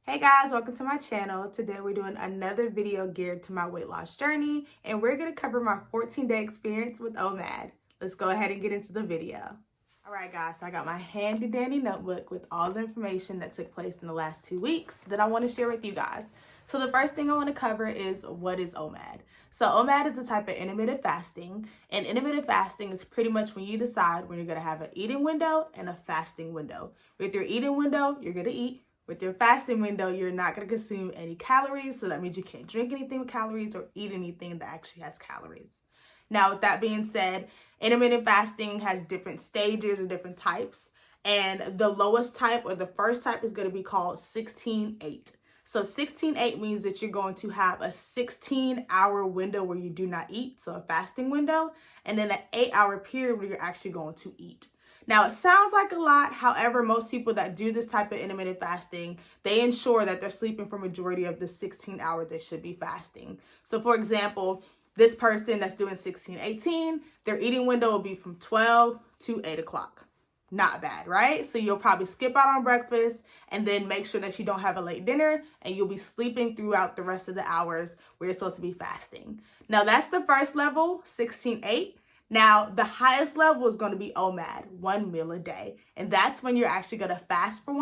Hey guys, welcome to my channel. Today we're doing another video geared to my weight loss journey, and we're going to cover my 14-day experience with OMAD. Let's go ahead and get into the video. Alright guys, so I got my handy dandy notebook with all the information that took place in the last 2 weeks that I want to share with you guys. So the first thing I want to cover is what is OMAD. So OMAD is a type of intermittent fasting, and intermittent fasting is pretty much when you decide when you're going to have an eating window and a fasting window. With your eating window, you're going to eat. With your fasting window, you're not going to consume any calories, so that means you can't drink anything with calories or eat anything that actually has calories. Now, with that being said, intermittent fasting has different stages or different types, and the lowest type or the first type is going to be called 16-8. So 16-8 means that you're going to have a 16-hour window where you do not eat, so a fasting window, and then an 8-hour period where you're actually going to eat. Now, it sounds like a lot. However, most people that do this type of intermittent fasting, they ensure that they're sleeping for majority of the 16 hours they should be fasting. So, for example, this person that's doing 16-18, their eating window will be from 12 to 8 o'clock. Not bad, right? So you'll probably skip out on breakfast and then make sure that you don't have a late dinner, and you'll be sleeping throughout the rest of the hours where you're supposed to be fasting. Now, that's the first level, 16-8. Now, the highest level is going to be OMAD, 1 meal a day. And that's when you're actually going to fast for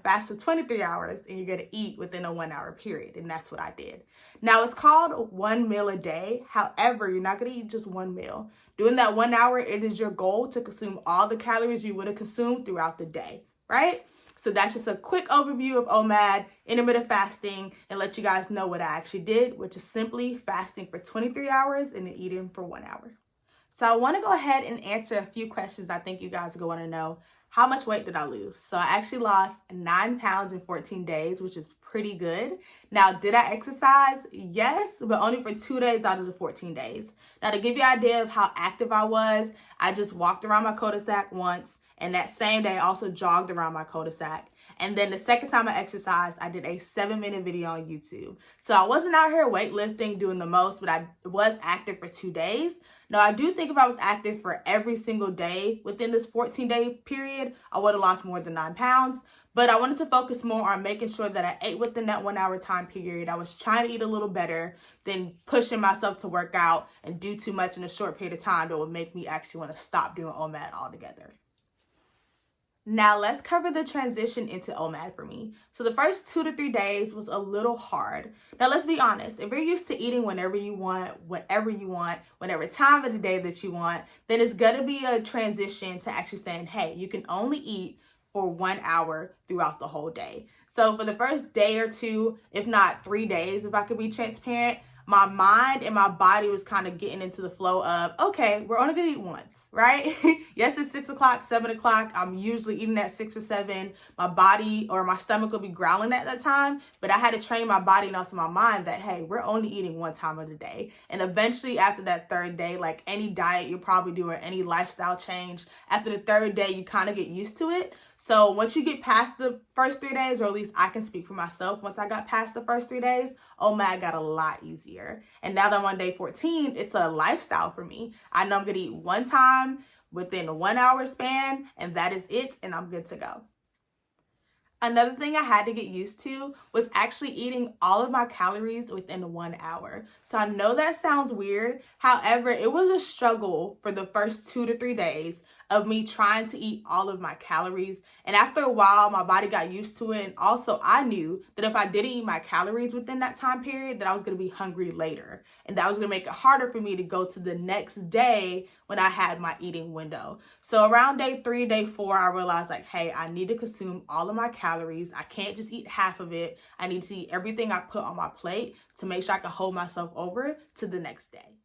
fast for 23 hours, and you're going to eat within a 1 hour period. And that's what I did. Now, it's called 1 meal a day. However, you're not going to eat just one meal. During that 1 hour, it is your goal to consume all the calories you would have consumed throughout the day, right? So that's just a quick overview of OMAD, intermittent fasting, and let you guys know what I actually did, which is simply fasting for 23 hours and then eating for 1 hour. So I want to go ahead and answer a few questions I think you guys are going to want to know. How much weight did I lose? So I actually lost 9 pounds in 14 days, which is pretty good. Now, did I exercise? Yes, but only for 2 days out of the 14 days. Now, to give you an idea of how active I was, I just walked around my cul-de-sac once, and that same day I also jogged around my cul-de-sac. And then the second time I exercised, I did a 7-minute video on YouTube. So I wasn't out here weightlifting, doing the most, but I was active for 2 days. Now, I do think if I was active for every single day within this 14-day period, I would have lost more than 9 pounds. But I wanted to focus more on making sure that I ate within that 1 hour time period. I was trying to eat a little better than pushing myself to work out and do too much in a short period of time that would make me actually want to stop doing OMAD altogether. Now, let's cover the transition into OMAD for me. So the first 2 to 3 days was a little hard. Now, let's be honest. If you're used to eating whenever you want, whatever you want, whenever time of the day that you want, then it's going to be a transition to actually saying, hey, you can only eat for 1 hour throughout the whole day. So for the first day or two, if not 3 days, if I could be transparent, my mind and my body was kind of getting into the flow of, okay, we're only going to eat once, right? Yes, it's 6 o'clock, 7 o'clock. I'm usually eating at 6 or 7. My body or my stomach will be growling at that time, but I had to train my body and also my mind that, hey, we're only eating one time of the day. And eventually after that third day, like any diet you probably do or any lifestyle change, after the third day, you kind of get used to it. So once you get past the first 3 days, or at least I can speak for myself, once I got past the first 3 days, OMAD got a lot easier. And now that I'm on day 14, it's a lifestyle for me. I know I'm going to eat one time within a 1 hour span, and that is it, and I'm good to go. Another thing I had to get used to was actually eating all of my calories within 1 hour. So I know that sounds weird. However, it was a struggle for the first 2 to 3 days of me trying to eat all of my calories. And after a while, my body got used to it. And also I knew that if I didn't eat my calories within that time period, that I was going to be hungry later. And that was going to make it harder for me to go to the next day when I had my eating window. So around day 3, day 4, I realized like, hey, I need to consume all of my calories. I can't just eat half of it. I need to eat everything I put on my plate to make sure I can hold myself over to the next day.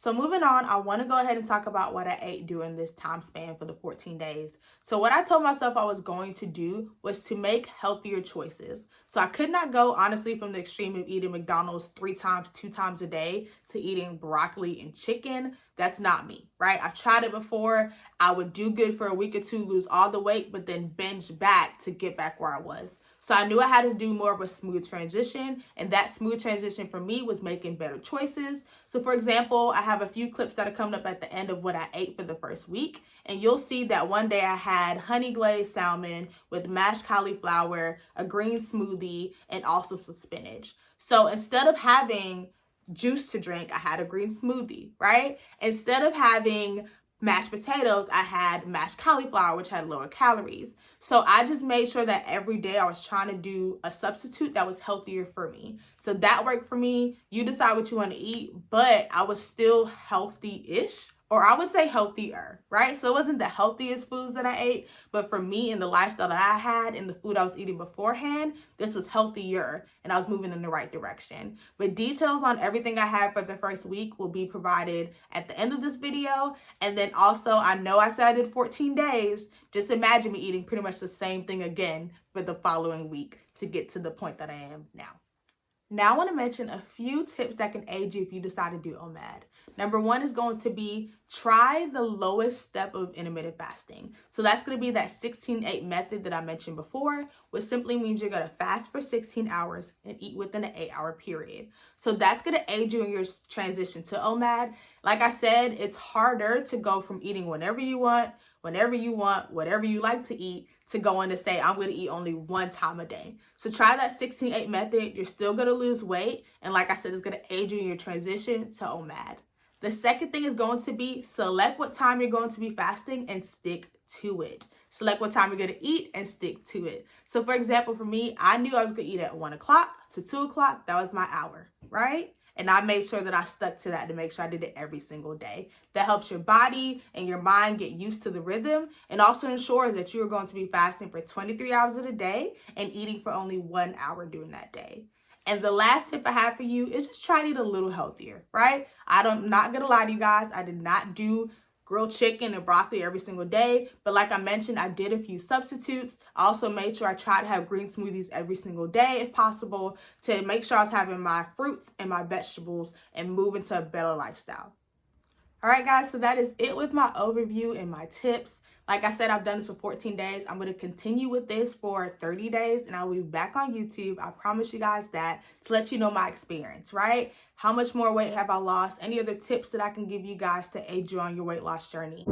So moving on, I want to go ahead and talk about what I ate during this time span for the 14 days. So what I told myself I was going to do was to make healthier choices. So I could not go, honestly, from the extreme of eating McDonald's 3 times, 2 times a day to eating broccoli and chicken, That's not me, right? I've tried it before. I would do good for a week or two, lose all the weight, but then binge back to get back where I was. So I knew I had to do more of a smooth transition, and that smooth transition for me was making better choices. So for example, I have a few clips that are coming up at the end of what I ate for the first week, and you'll see that one day I had honey glazed salmon with mashed cauliflower, a green smoothie, and also some spinach. So instead of having juice to drink, I had a green smoothie, right? Instead of having mashed potatoes, I had mashed cauliflower, which had lower calories. So I just made sure that every day I was trying to do a substitute that was healthier for me. So that worked for me. You decide what you want to eat, but I was still healthy-ish, or I would say healthier, right? So it wasn't the healthiest foods that I ate, but for me and the lifestyle that I had and the food I was eating beforehand, this was healthier and I was moving in the right direction. But details on everything I had for the first week will be provided at the end of this video. And then also, I know I said I did 14 days. Just imagine me eating pretty much the same thing again for the following week to get to the point that I am now. Now I want to mention a few tips that can aid you if you decide to do OMAD. Number one is going to be try the lowest step of intermittent fasting. So that's going to be that 16-8 method that I mentioned before, which simply means you're going to fast for 16 hours and eat within an 8-hour period. So that's going to aid you in your transition to OMAD. Like I said, it's harder to go from eating whenever you want, whatever you like to eat, to go on to say, I'm going to eat only one time a day. So try that 16-8 method. You're still going to lose weight. And like I said, it's going to aid you in your transition to OMAD. The second thing is going to be select what time you're going to be fasting and stick to it. Select what time you're going to eat and stick to it. So for example, for me, I knew I was going to eat at 1 o'clock to 2 o'clock. That was my hour, right? And I made sure that I stuck to that to make sure I did it every single day. That helps your body and your mind get used to the rhythm, and also ensures that you are going to be fasting for 23 hours of the day and eating for only 1 hour during that day. And the last tip I have for you is just try to eat a little healthier, right? I'm not going to lie to you guys. I did not do grilled chicken and broccoli every single day. But like I mentioned, I did a few substitutes. I also made sure I tried to have green smoothies every single day if possible, to make sure I was having my fruits and my vegetables and move into a better lifestyle. All right, guys, so that is it with my overview and my tips. Like I said, I've done this for 14 days. I'm going to continue with this for 30 days, and I'll be back on YouTube. I promise you guys that, to let you know my experience, right? How much more weight have I lost? Any other tips that I can give you guys to aid you on your weight loss journey?